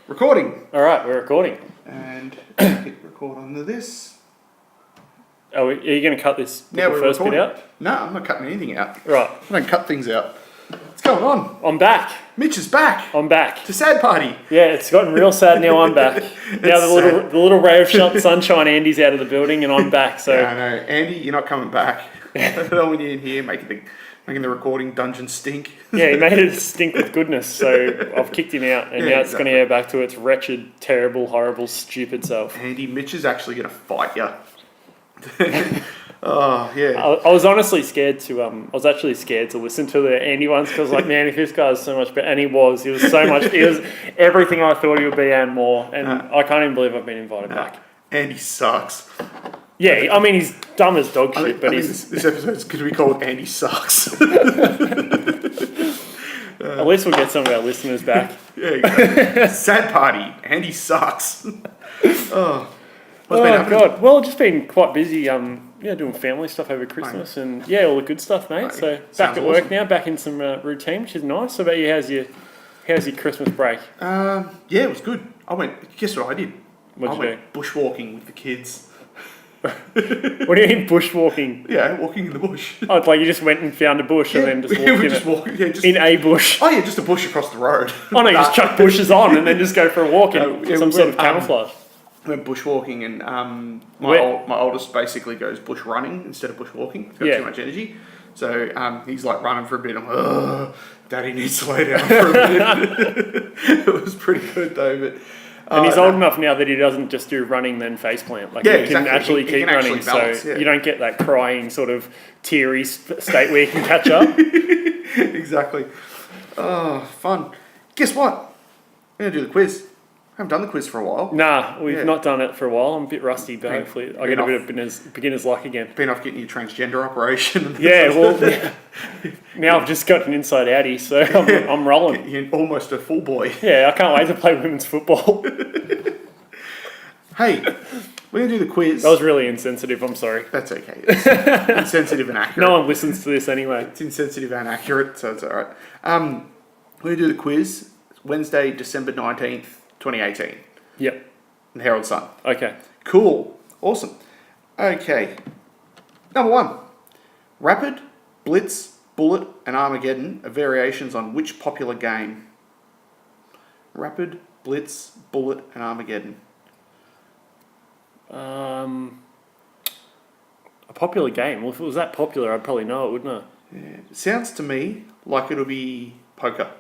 Recording. All right, we're recording. And hit record on this. Are you going to cut this Now we're first recording. bit out? No, I'm not cutting anything out. Right. I don't cut things out. What's going on? I'm back. Mitch is back. I'm back. It's a sad party. Yeah, it's gotten real sad now. I'm back. Now the little ray of sunshine Andy's out of the building and I'm back. So Yeah, I know. Andy, you're not coming back. I don't want you in here making the recording dungeon stink. yeah, he made it stink with goodness. So I've kicked him out, and now it's going to go back to its wretched, terrible, horrible, stupid self. Andy, Mitch is actually going to fight you. Oh yeah. I was honestly scared to. I was actually scared to listen to the Andy ones because, like, man, if this guy's so much better, and he was so much. He was everything I thought he would be and more. And I can't even believe I've been invited back. Andy sucks. Yeah, I mean, he's dumb as dog shit, but this episode's going to be called Andy Sucks. At least we'll get some of our listeners back. Yeah, exactly. Sad party. Andy sucks. What's been happening? God. Well, just been quite busy. Doing family stuff over Christmas and all the good stuff, mate. So back at work now, back in some routine, which is nice. So, about you, how's your Christmas break? Yeah, it was good. Guess what I did? What'd you do? Bushwalking with the kids. What do you mean bushwalking? Yeah, walking in the bush. Oh, it's like you just went and found a bush and then just walked in a bush. Oh yeah, just a bush across the road. Oh no, you just chuck bushes on and then just go for a walk in some sort of camouflage. We went bushwalking and my oldest basically goes bush running instead of bushwalking. He's got too much energy. So he's like running for a bit. I'm like, Daddy needs to lay down for a bit. It was pretty good though, but... And he's old enough now that he doesn't just do running then faceplant. Like he can actually keep running, balance, so you don't get that crying sort of teary state where you can catch up. Exactly. Oh, fun. Guess what? We're going to do the quiz. I haven't done the quiz for a while. Nah, we've not done it for a while. I'm a bit rusty, but hopefully I get a bit of beginner's luck again. Been off getting your transgender operation. Now I've just got an inside outie, so I'm rolling. You're almost a full boy. Yeah, I can't wait to play women's football. Hey, we're going to do the quiz. That was really insensitive, I'm sorry. That's okay. It's insensitive and accurate. No one listens to this anyway. It's insensitive and accurate, so it's alright. We're going to do the quiz. It's Wednesday, December 19th, 2018. Yep. In the Herald Sun. Okay. Cool. Awesome. Okay. Number 1. Rapid, Blitz, Bullet, and Armageddon are variations on which popular game? Rapid, Blitz, Bullet, and Armageddon. A popular game. Well, if it was that popular, I'd probably know it, wouldn't I? Yeah. It sounds to me like it'll be poker.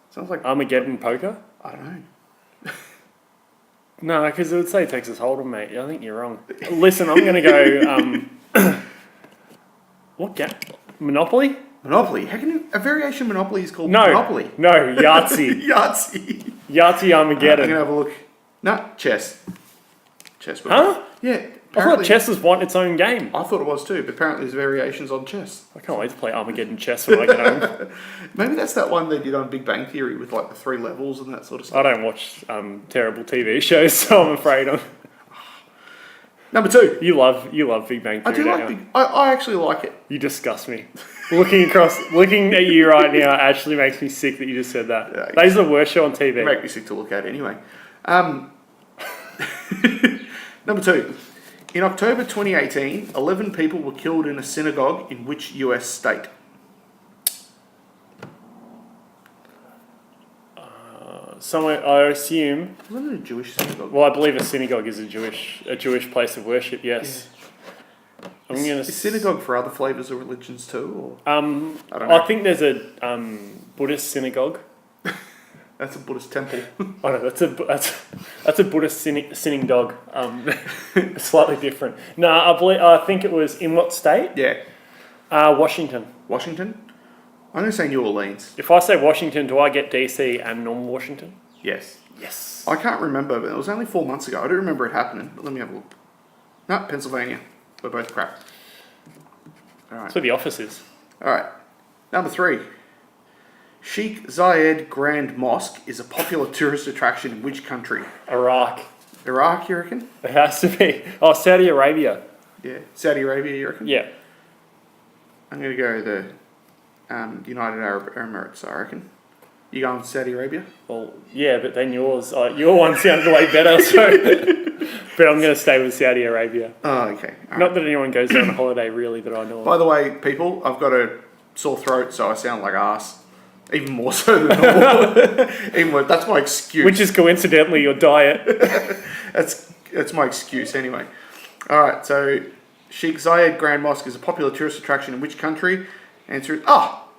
Sounds like Armageddon poker? I don't know. No, because it would say Texas Hold'em, mate. I think you're wrong. Listen, I'm going to go... what game? Monopoly? Monopoly? How can a variation of Monopoly is called Monopoly? No, Yahtzee. Yahtzee. Yahtzee Armageddon. I'm going to have a look. No, chess. Chess. Huh? Yeah. I thought chess was its own game. I thought it was too, but apparently there's variations on chess. I can't wait to play Armageddon chess when I get home. Maybe that's that one they did on Big Bang Theory with like the 3 levels and that sort of stuff. I don't watch terrible TV shows, so I'm afraid I'm... Number 2. You love Big Bang Theory, I do like Big... I actually like it. You disgust me. Looking at you right now actually makes me sick that you just said that. Yeah, that is the worst show on TV. You make me sick to look at anyway. Number 2. In October 2018, 11 people were killed in a synagogue in which US state? Somewhere, I assume... Wasn't it a Jewish synagogue? Well, I believe a synagogue is a Jewish place of worship, yes. Yeah. Is synagogue for other flavours of religions too? Or? I don't know. I think there's a Buddhist synagogue. That's a Buddhist temple. Oh no, that's a Buddhist sinning dog. Slightly different. No, I think it was in what state? Yeah. Washington. Washington? I'm going to say New Orleans. If I say Washington, do I get DC and normal Washington? Yes. Yes. I can't remember, but it was only 4 months ago. I don't remember it happening, but let me have a look. No, Pennsylvania. We're both crap. All right. That's where the office is. All right. Number 3. Sheikh Zayed Grand Mosque is a popular tourist attraction in which country? Iraq. Iraq, you reckon? It has to be. Oh, Saudi Arabia. Yeah. Saudi Arabia, you reckon? Yeah. I'm going to go the United Arab Emirates, I reckon. You going to Saudi Arabia? Well, yeah, but then your one sounded way better, so... But I'm going to stay with Saudi Arabia. Oh, okay. All Not right. that anyone goes there on a holiday, really, that I know of. By the way, people, I've got a sore throat, so I sound like arse. Even more so than normal. Even more, that's my excuse. Which is coincidentally your diet. That's my excuse anyway. All right, so Sheikh Zayed Grand Mosque is a popular tourist attraction in which country? Answer is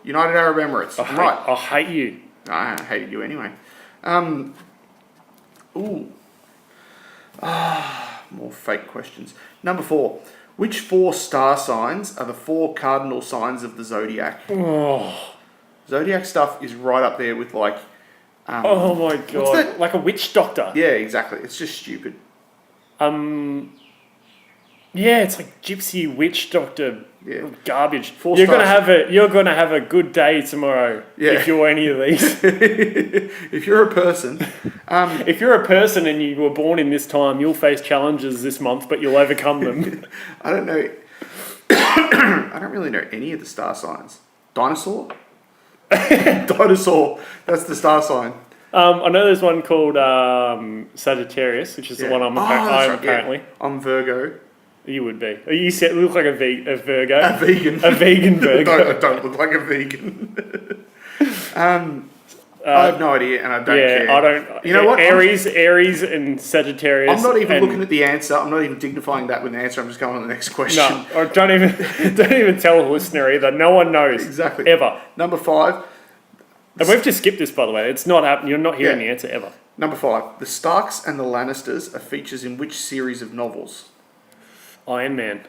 United Arab Emirates. I hate you. I hated you anyway. More fake questions. Number 4. Which 4 star signs are the 4 cardinal signs of the zodiac? Oh, Zodiac stuff is right up there with like. oh my what's god! that? Like a witch doctor. Yeah, exactly. It's just stupid. Yeah, it's like gypsy witch doctor Yeah. garbage. 4 You're stars. gonna have a good day tomorrow Yeah. if you're any of these. If you're a person, If you're a person and you were born in this time, you'll face challenges this month, but you'll overcome them. I don't know. I don't really know any of the star signs. Dinosaur? Dinosaur. That's the star sign. I know there's one called Sagittarius, which is the one I'm that's right, apparently. Yeah. I'm Virgo. You would be. You said look like a Virgo. A vegan. A vegan Virgo. I don't look like a vegan. I have no idea, and I don't care. I don't. You know what? Aries and Sagittarius. I'm not even looking at the answer. I'm not even dignifying that with an answer. I'm just going on the next question. No, or don't even tell the listener either. No one knows. Exactly. Ever. Number 5. And we've just skipped this, by the way. It's not happening. You're not hearing the answer ever. Number 5. The Starks and the Lannisters are features in which series of novels? Iron Man.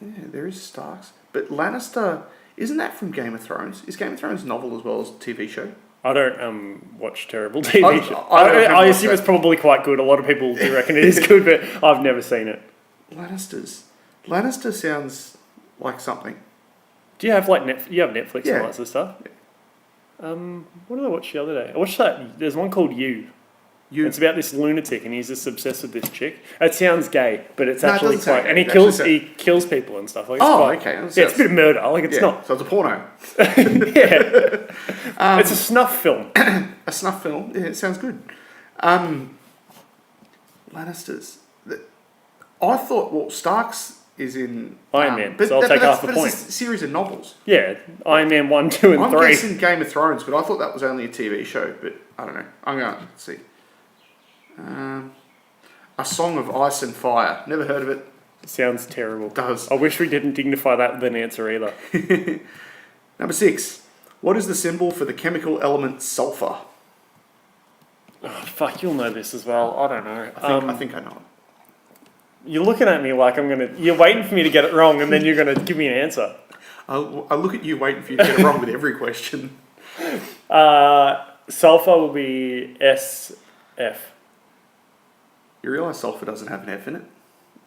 Yeah, there is Starks. But Lannister, isn't that from Game of Thrones? Is Game of Thrones a novel as well as a TV show? I don't watch terrible TV I- shows. I don't I watch assume that. it's probably quite good. A lot of people do reckon it is good, but I've never seen it. Lannisters. Lannister sounds like something. Do you have you have Netflix Yeah. and all that sort of stuff? What did I watch the other day? I watched that. There's one called You. It's about this lunatic, and he's just obsessed with this chick. It sounds gay, but it's No, it actually doesn't sound quite. And gay. he kills people and stuff. Like, it's Oh, quite, okay. Yeah, it's a bit of murder. Like it's not. So it's a porno. Yeah. It's a snuff film. A snuff film. Yeah, it sounds good. Lannisters. I thought, Starks is in... Iron Man, so I'll take half the point. It's a series of novels. Yeah, Iron Man 1, 2, and I'm 3. guessing Game of Thrones, but I thought that was only a TV show, but I don't know. I'm going to see. A Song of Ice and Fire. Never heard of it. Sounds terrible. Does. I wish we didn't dignify that with an answer either. Number 6. What is the symbol for the chemical element sulfur? Oh, fuck, you'll know this as well. I don't know. I think I know it. You're looking at me like you're waiting for me to get it wrong, and then you're gonna give me an answer. I look at you waiting for you to get it wrong with every question. Sulfur will be SF. You realise sulfur doesn't have an F in it?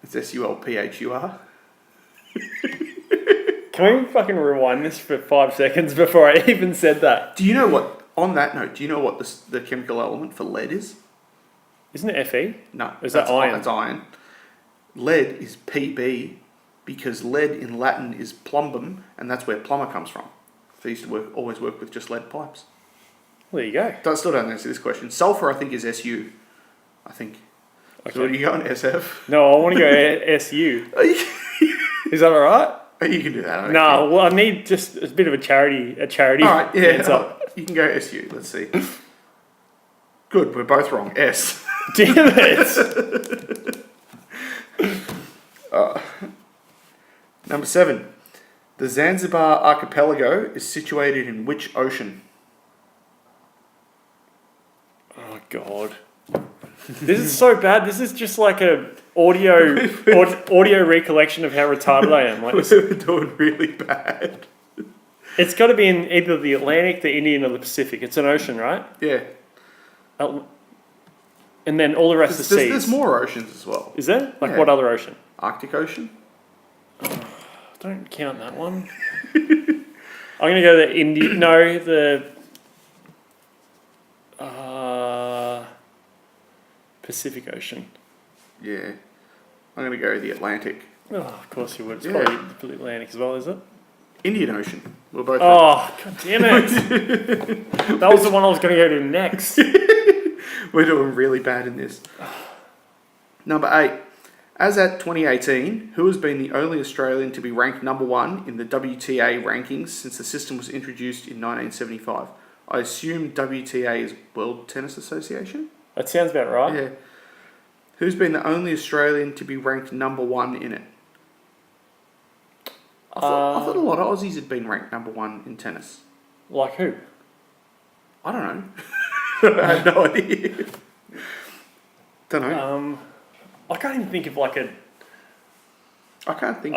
It's SULPHUR. Can we fucking rewind this for 5 seconds before I even said that? Do you know what, on that note, do you know what the chemical element for lead is? Isn't it Fe? No. Is that iron? That's iron. Lead is Pb because lead in Latin is plumbum, and that's where plumber comes from. They used to always work with just lead pipes. Well, there you go. Still don't answer this question. Sulfur, I think, is SU. I think. Okay. So what are you going, SF? No, I want to go SU. Is that all right? You can do that. No, well, I need just a bit of a charity All right, yeah. answer. You can go SU. Let's see. Good, we're both wrong. S. Damn it! Number 7. The Zanzibar archipelago is situated in which ocean? Oh God, this is so bad. This is just like a audio recollection of how retarded I am. Like We're doing really bad. it's got to be in either the Atlantic, the Indian, or the Pacific. It's an ocean, right? Yeah. And then all the rest are seas. There's more oceans as well. Is there? Like Yeah. what other ocean? Arctic Ocean? Don't count that one. I'm gonna go the Indian. No, the Pacific Ocean. Yeah. I'm going to go the Atlantic. Oh, of course you would. It's Yeah. probably the Atlantic as well, is it? Indian Ocean. We're both. Oh, god damn it! That was the one I was going to go to next. We're doing really bad in this. Number 8. As at 2018, who has been the only Australian to be ranked number 1 in the WTA rankings since the system was introduced in 1975? I assume WTA is World Tennis Association? That sounds about right. Yeah. Who's been the only Australian to be ranked number 1 in it? I thought a lot of Aussies had been ranked number 1 in tennis. Like who? I don't know. I have no idea. Don't know. I can't even think of like a. I can't think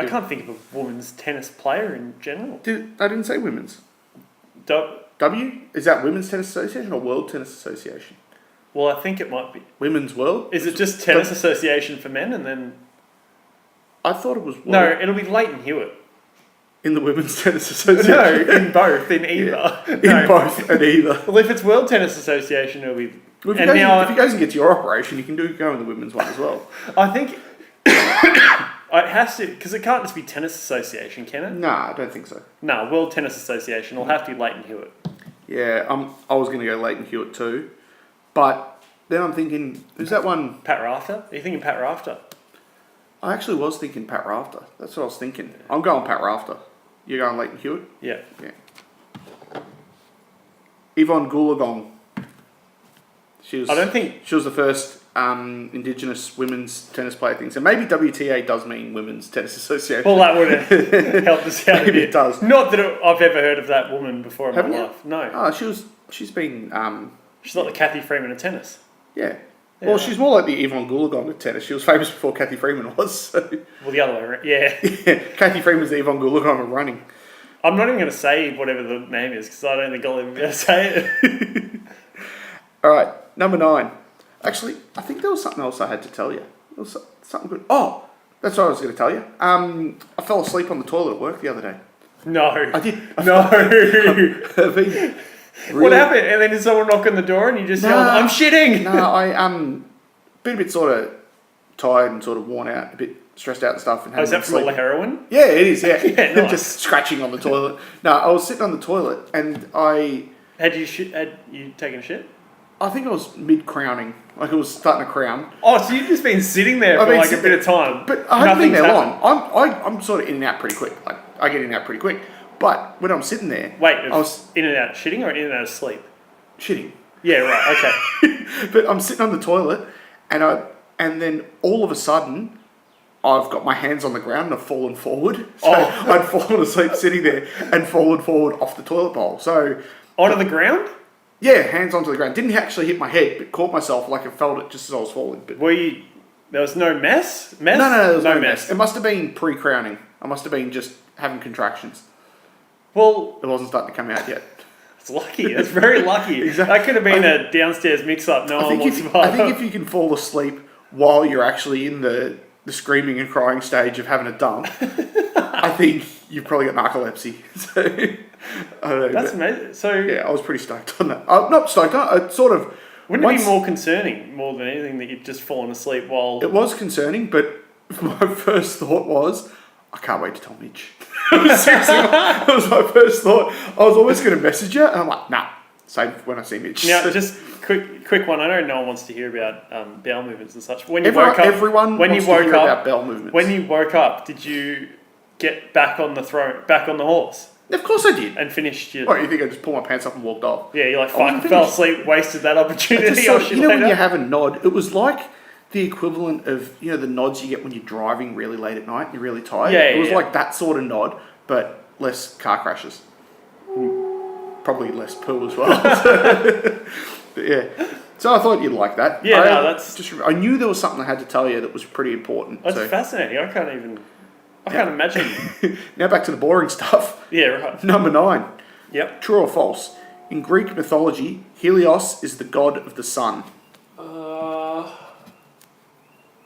of a women's tennis player in general. I didn't say women's. W? Is that Women's Tennis Association or World Tennis Association? Well, I think it might be. Women's World? Is it just Tennis Association for men and then... I thought it was World. No, it'll be Leighton Hewitt. In the Women's Tennis Association? No, in both, in either. Yeah. In both and either. Well, if it's World Tennis Association, it'll be... Well, if you guys can get to your operation, you can go in the women's one as well. I think... it has to... Because it can't just be Tennis Association, can it? No, I don't think so. No, World Tennis Association. It'll have to be Leighton Hewitt. Yeah, I was going to go Leighton Hewitt too. But then I'm thinking, who's that one? Pat Rafter? Are you thinking Pat Rafter? I actually was thinking Pat Rafter. That's what I was thinking. I'm going Pat Rafter. You're going Leighton Hewitt? Yeah. Yvonne Goolagong. She was the first Indigenous women's tennis player thing. So maybe WTA does mean Women's Tennis Association. Well, that would have helped us out. Maybe it does. Not that I've ever heard of that woman before in Haven't my you? life. No. Oh, she's been... she's not the Kathy Freeman of tennis. Yeah. Well, she's more like the Yvonne Goolagong of tennis. She was famous before Kathy Freeman was. So. Well, the other way around. Yeah. Kathy Freeman's the Yvonne Goolagong of running. I'm not even going to say whatever the name is because I don't think I'll even be able to say it. All right, number 9. Actually, I think there was something else I had to tell you. There was something good. Oh, that's what I was going to tell you. I fell asleep on the toilet at work the other day. No. I did. No. Really, what happened? And then did someone knock on the door and you just yelled, I'm shitting? No, I been a bit sort of tired and sort of worn out, a bit stressed out and stuff. And is that from all the heroin? Yeah, it is, yeah. Yeah, nice. Just scratching on the toilet. No, I was sitting on the toilet and Had you taken a shit? I think I was mid-crowning. Like, it was starting to crown. Oh, so you've just been sitting there for like a bit of time. But I haven't been there long. I'm sort of in and out pretty quick. Like, I get in and out pretty quick. But when I'm sitting there... Wait, I was in and out shitting or in and out of sleep? Shitting. Yeah, right, okay. But I'm sitting on the toilet and then all of a sudden... I've got my hands on the ground and I've fallen forward. So I'd fallen asleep sitting there and fallen forward off the toilet bowl. So... Onto the ground? Yeah, hands onto the ground. Didn't actually hit my head, but caught myself like I felt it just as I was falling. But there was no mess? No, there was no mess. It must have been pre-crowning. I must have been just having contractions. Well... It wasn't starting to come out yet. It's lucky. That's very lucky. Exactly. That could have been a downstairs mix-up. I think if you can fall asleep while you're actually in the screaming and crying stage of having a dump, I think you've probably got narcolepsy. So, I don't know. That's amazing. So yeah, I was pretty stoked on that. Not stoked on it. Sort of... Wouldn't it be more concerning, more than anything, that you've just fallen asleep while... It was concerning, but my first thought was, I can't wait to tell Mitch. Seriously, that was my first thought. I was always going to message her, and I'm like, nah, save when I see Mitch. Now, just quick one. I know no one wants to hear about bowel movements and such. When you everyone wants to hear about bowel movements. When you woke up, did you get back on the horse? Of course I did. And finished your... What, you think I just pulled my pants up and walked off? Yeah, you're like, fuck, fell asleep, wasted that opportunity. When you have a nod, it was like the equivalent of, the nods you get when you're driving really late at night and you're really tired. Yeah, it was like that sort of nod, but less car crashes. Probably less poo as well. But yeah. So I thought you'd like that. Yeah, I knew there was something I had to tell you that was pretty important. That's fascinating. I can't imagine. Now back to the boring stuff. Yeah, right. Number 9. Yep. True or false? In Greek mythology, Helios is the god of the sun.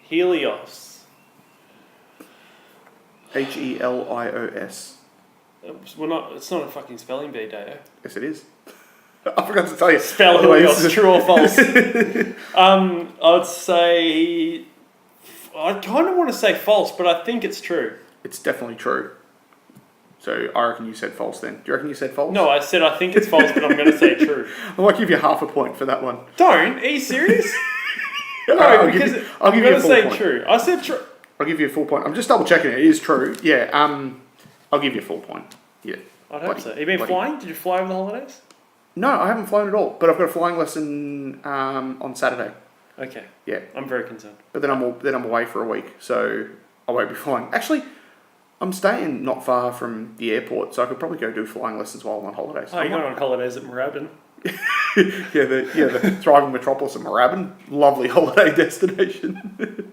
Helios. Helios. It's not a fucking spelling bee, Dao. Yes, it is. I forgot to tell you. Spell Helios, true or false? I'd say... I kind of want to say false, but I think it's true. It's definitely true. So I reckon you said false then. Do you reckon you said false? No, I said I think it's false, but I'm going to say true. I might give you half a point for that one. Don't. Are you serious? No, I'll because I'll I'm give you going a to full say point. true. I said true. I'll give you a full point. I'm just double checking it. It is true. Yeah. I'll give you a full point. Yeah. I'd hope so. Have you been flying? Did you fly over the holidays? No, I haven't flown at all. But I've got a flying lesson on Saturday. Okay. Yeah. I'm very concerned. But then I'm away for a week, so I won't be flying. Actually, I'm staying not far from the airport, so I could probably go do flying lessons while I'm on holidays. Oh, you're going on holidays at Moorabbin? the thriving metropolis of Moorabbin, lovely holiday destination.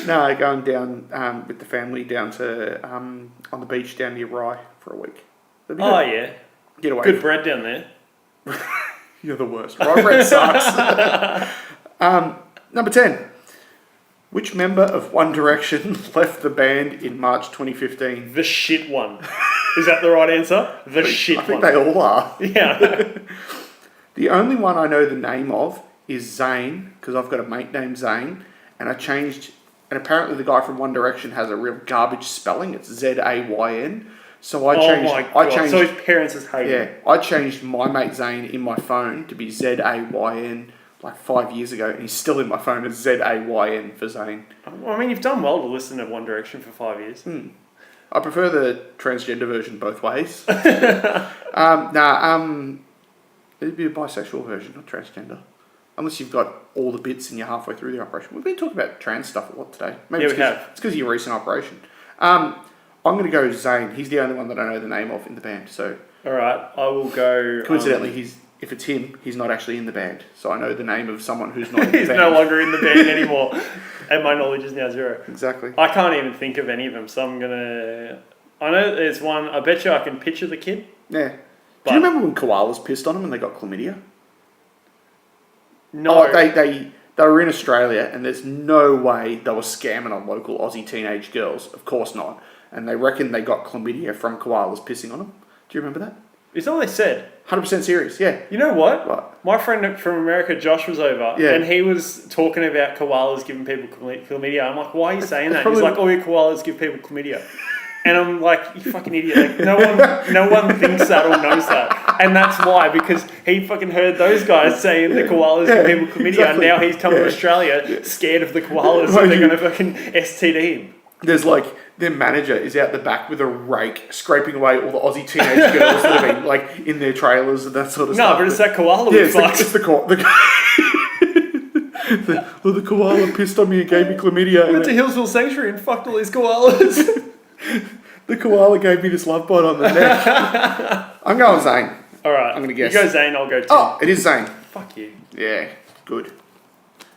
No, going down with the family down to on the beach down near Rye for a week. Oh yeah, Get away. good bread down there. You're the worst. Rye bread sucks. Number 10. Which member of One Direction left the band in March 2015? The shit one. Is that the right answer? The shit I think one. they all are. Yeah. The only one I know the name of is Zayn, because I've got a mate named Zayn, and apparently the guy from One Direction has a real garbage spelling. It's Zayn. So I changed. Oh my god! So his parents just hate him. Yeah, I changed my mate Zayn in my phone to be Zayn like 5 years ago, and he's still in my phone as Zayn for Zayn. Well, I mean, you've done well to listen to One Direction for 5 years. I prefer the transgender version both ways. It'd be a bisexual version, not transgender. Unless you've got all the bits and you're halfway through the operation. We've been talking about trans stuff a lot today. Maybe Yeah, it's we have. It's because of your recent operation. I'm going to go Zayn. He's the only one that I know the name of in the band. So All right, I will go. coincidentally, if it's him, he's not actually in the band. So I know the name of someone who's not in the he's band. no longer in the band anymore, and my knowledge is now zero. Exactly. I can't even think of any of them, so I'm gonna. I know there's one. I bet you I can picture the kid. Yeah. Do you remember when koalas pissed on them and they got chlamydia? No. Oh, they were in Australia, and there's no way they were scamming on local Aussie teenage girls. Of course not. And they reckon they got chlamydia from koalas pissing on them. Do you remember that? Is that what they said? 100% serious, yeah. You know what? What? My friend from America, Josh, was over, Yeah. and he was talking about koalas giving people chlamydia. I'm like, why are you saying that? He's probably- like, all your koalas give people chlamydia. And I'm like, you fucking idiot. Like, no one thinks that or knows that. And that's why, because he fucking heard those guys saying the koalas give people chlamydia, exactly. and now he's come to Australia scared of the koalas, and they're going to fucking STD him. There's like, their manager is out the back with a rake, scraping away all the Aussie teenage girls that have been like in their trailers and that sort of stuff. No, but it's that koala Yeah, we fucked. it's the the koala pissed on me and gave me chlamydia. I went to Hillsville Sanctuary and fucked all these koalas. The koala gave me this love bite on the neck. I'm going Zayn. All right. I'm going to guess. You go Zane, I'll go Tim. Oh, it is Zayn. Fuck you. Yeah, good.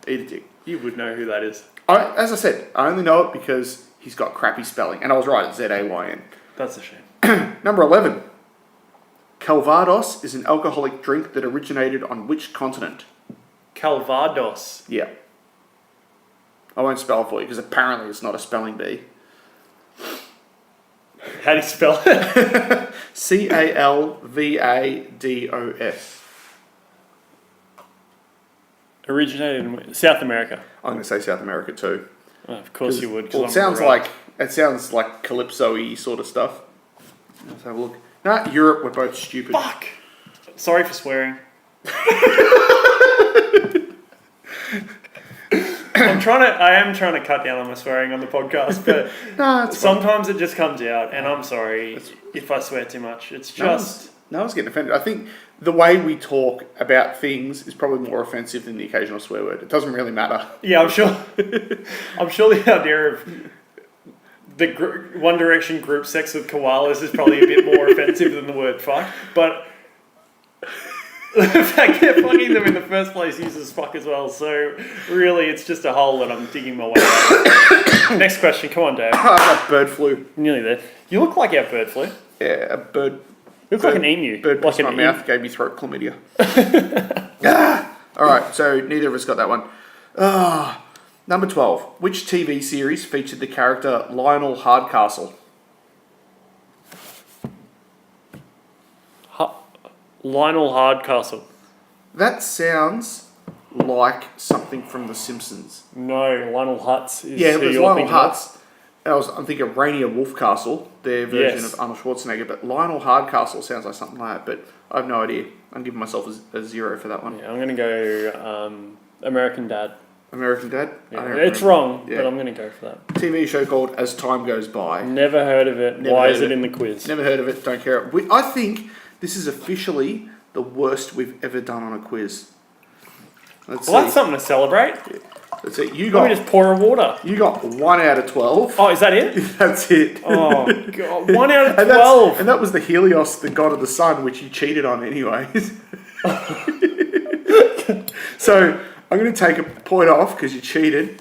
Eat a dick. You would know who that is. As I said, I only know it because he's got crappy spelling. And I was right, it's Zayn. That's a shame. Number 11. Calvados is an alcoholic drink that originated on which continent? Calvados. Yeah. I won't spell it for you because apparently it's not a spelling bee. How do you spell it? Calvados. Originated in South America. I'm going to say South America too. Oh, of course you would. 'cause Well, I'm it sounds like calypso-y sort of stuff. Let's have a look. Nah, Europe, we're both stupid. Fuck. Sorry for swearing. I am trying to cut down on my swearing on the podcast, but Nah, it's fine. sometimes it just comes out, and I'm sorry if I swear too much. It's just... No one's getting offended. I think the way we talk about things is probably more offensive than the occasional swear word. It doesn't really matter. Yeah, I'm sure. I'm sure the idea of the One Direction group sex with koalas is probably a bit more offensive than the word fuck. But the fact they're fucking them in the first place uses fuck as well. So really, it's just a hole that I'm digging my way out. Next question. Come on, Dave. I got bird flu. Nearly there. You look like our bird flu. Yeah, a bird. You look like an emu. Bird like pissed in my mouth, gave me throat chlamydia. All right, so neither of us got that one. Number 12. Which TV series featured the character Lionel Hardcastle? Lionel Hardcastle. That sounds like something from The Simpsons. No, Lionel Hutz is Yeah, who there's you're Lionel thinking of. Hutz. I'm thinking Rainier Wolfcastle, their version Yes. of Arnold Schwarzenegger, but Lionel Hardcastle sounds like something like that, but I have no idea. I'm giving myself a 0 for that one. Yeah, I'm going to go American Dad. American Dad? I Yeah. don't It's remember. wrong, Yeah. but I'm going to go for that. TV show called As Time Goes By. Never heard of it. Never Why heard is of it it. in the quiz? Never heard of it, don't care. I think this is officially the worst we've ever done on a quiz. Let's Well, see. that's something to celebrate. Let's see. You Let me got just pour a water. 1 out of 12. Oh, is that it? That's it. Oh, God. 1 out of And 12. that was the Helios, the god of the sun, which you cheated on anyways. So I'm going to take a point off because you cheated.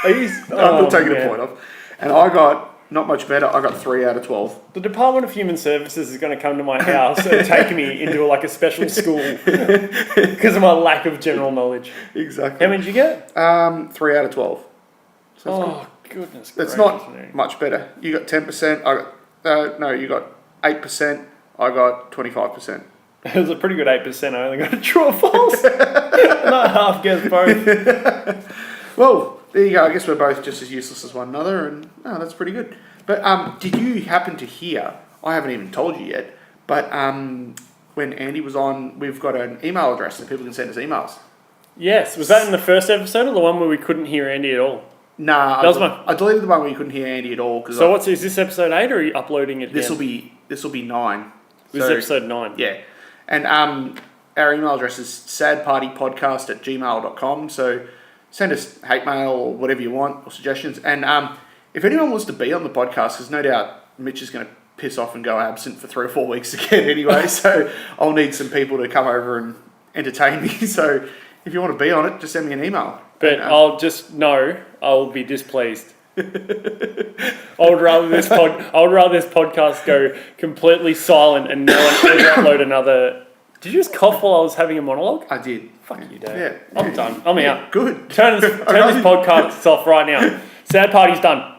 I'm not taking a point off. And I got not much better. I got 3 out of 12. The Department of Human Services is going to come to my house and take me into a special school because of my lack of general knowledge. Exactly. How many did you get? 3 out of 12. So that's Oh, goodness That's gracious not me. much better. You got 10%. You got 8%. I got 25%. It was a pretty good 8%. I only got a true or false. Not half guess both. Well, there you go. I guess we're both just as useless as one another, and that's pretty good. But did you happen to hear? I haven't even told you yet. But when Andy was on, we've got an email address that people can send us emails. Yes. Was that in the first episode or the one where we couldn't hear Andy at all? Nah, That I deleted the one where you couldn't hear Andy at all. So is this episode 8 or are you uploading it This will again? be 9. This is episode 9. Yeah. And our email address is sadpartypodcast@gmail.com. So send us hate mail or whatever you want or suggestions. And if anyone wants to be on the podcast, because no doubt Mitch is going to piss off and go absent for 3 or 4 weeks again anyway. So I'll need some people to come over and entertain me. So if you want to be on it, just send me an email. But I'll just know I'll be displeased. I would rather this podcast go completely silent and no one ever upload another. Did you just cough while I was having a monologue? I did. Fuck you, Dave. Yeah. I'm done. I'm out. Good. Turn this podcast off right now. Sad party's done.